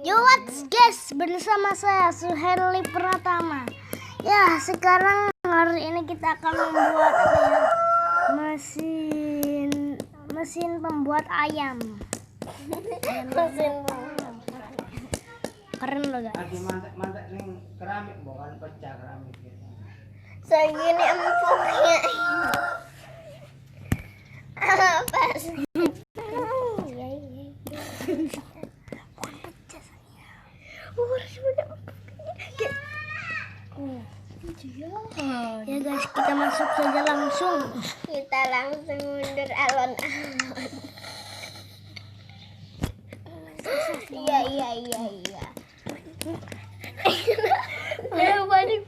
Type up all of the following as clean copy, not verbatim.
Yo what's guys, bersama saya Suherli Pratama. Ya, sekarang hari ini kita akan membuat mesin pembuat ayam. Keren loh guys. Lagi mantek ning keramik bukan pecah keramik gitu. Segini empuknya. Apa sih? Ya guys, kita masuk saja langsung. Kita langsung mundur alon-alon. Iya. Ya balik.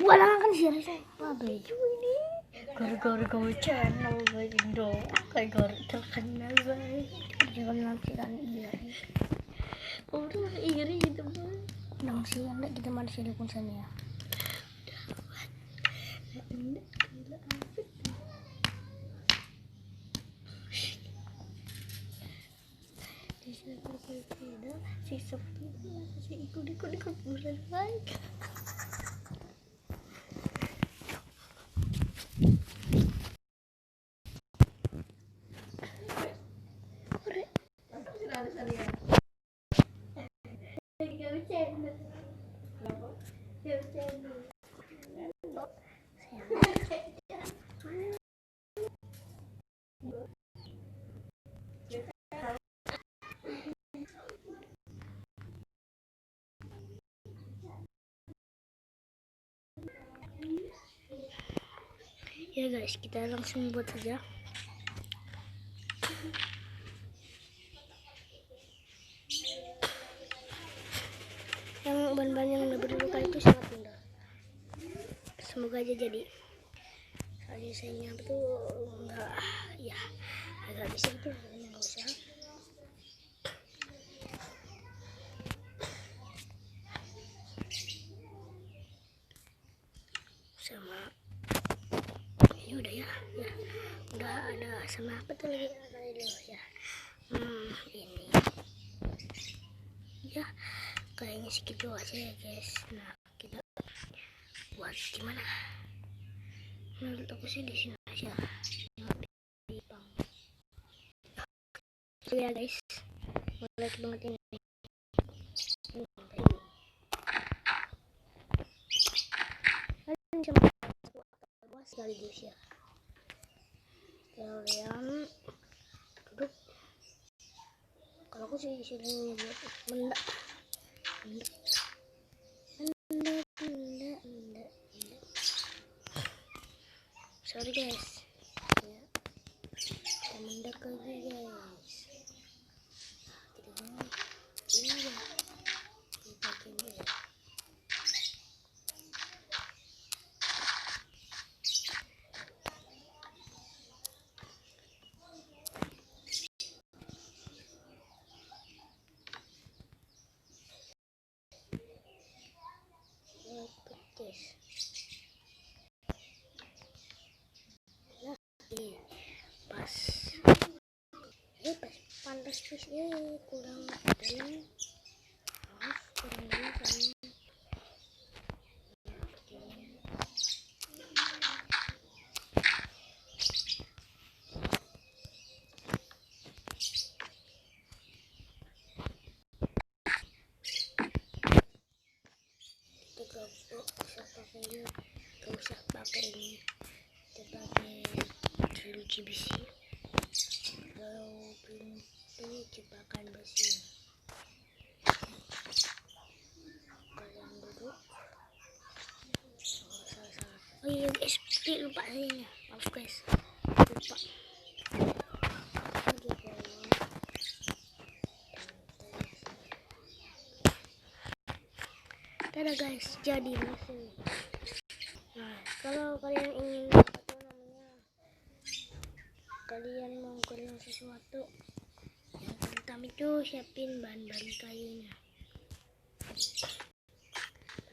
Walang kan sih saya. Wah, baju ini. Gara-gara channel guys Indo. Gara-gara terkenal guys. Jangan nanti kan iya. Udah iri gitu guys. Nang sih enggak kita masih dukung sana ya. Si sepi si ikut bulan baik. Ya guys, kita langsung buat saja. Yang bahan-bahan yang udah berluka itu sangat mudah. Semoga aja jadi. Soalnya saya tuh enggak, ya agak bisa itu nggak usah. Sama ini udah ya udah ada sama apa tuh lagi ya ini ya kayaknya segitu aja ya guys. Nah, kita buat gimana menurut aku sih di sini aja di pang ya guys, mulai banget ini sekaligus ya. Kalian duduk. Kalau aku sih sering buat mendak. Sorry guys. Ya. Kita mendak lagi guys. Ini ya. Kita gini ya. Pas pantas kurang dalam, kurang dalam kan. Gak usah pakai ini, kita pakai drill GBC. Kalau pintu jebakan besi ya. Kalian duduk. Oh iya guys, lupa saya, maaf guys, lupa. Dadah guys, jadi mesin. Nah, kalau kalian ingin kalian mau goreng sesuatu, yang pertama itu siapin bahan-bahan kayunya.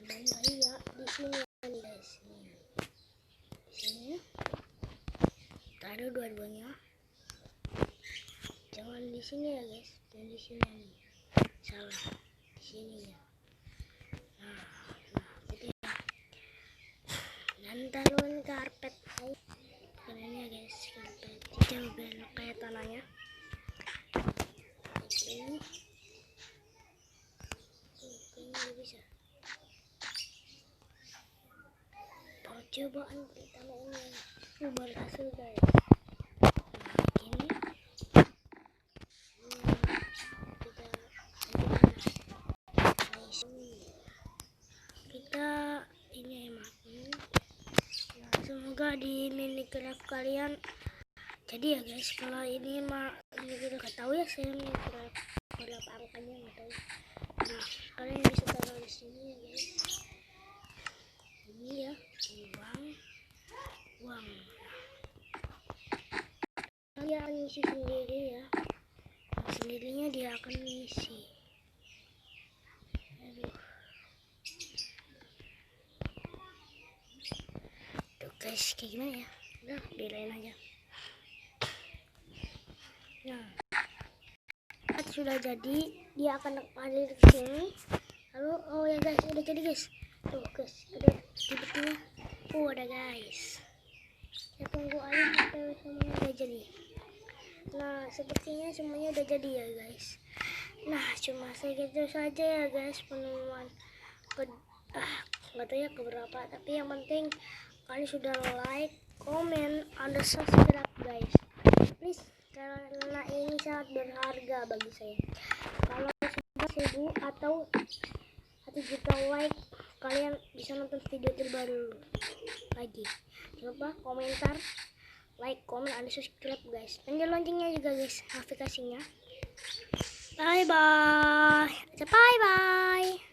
Bahan kayu ya di sini guys, di sini taruh dua-duanya. Jangan Jangan di sini ya guys, jangan di sini nih. Salah, di sini ya. Nah, gitu ya. Dan taruhin karpet. Keren ya guys, karpet. Jauh biar kayak tanahnya. Oke, nggak bisa. Percobaan pertama ini berhasil guys. Ini kita ini hemat. Nah, semoga di Minecraft kalian jadi ya guys. Kalau ini mah udah gak tahu ya saya Minecraft berapa angkanya nggak tahu. Nah, kalian bisa taruh di sini ya guys. Ini ya uang dia akan ngisi sendiri ya. Nah, sendirinya dia akan ngisi. Aduh. Tuh guys, kayak gimana ya? Udah, biarin aja. Nah, sudah jadi, dia akan ada di sini. Lalu, oh ya guys, udah jadi guys. Tuh guys, ada sepertinya. Oh ada guys. Saya tunggu aja sampai semuanya udah jadi. Nah, sepertinya semuanya udah jadi ya guys. Nah, cuma segitu saja ya guys penemuan nggak tahu ya keberapa, tapi yang penting kalian sudah like, comment, and subscribe guys. Please, karena ini sangat berharga bagi saya. Kalau sudah 1000 atau 1 juta like, kalian bisa nonton video terbaru lagi. Jangan lupa komentar, like, comment, and subscribe guys. Dan loncengnya juga guys, aplikasinya. Bye bye.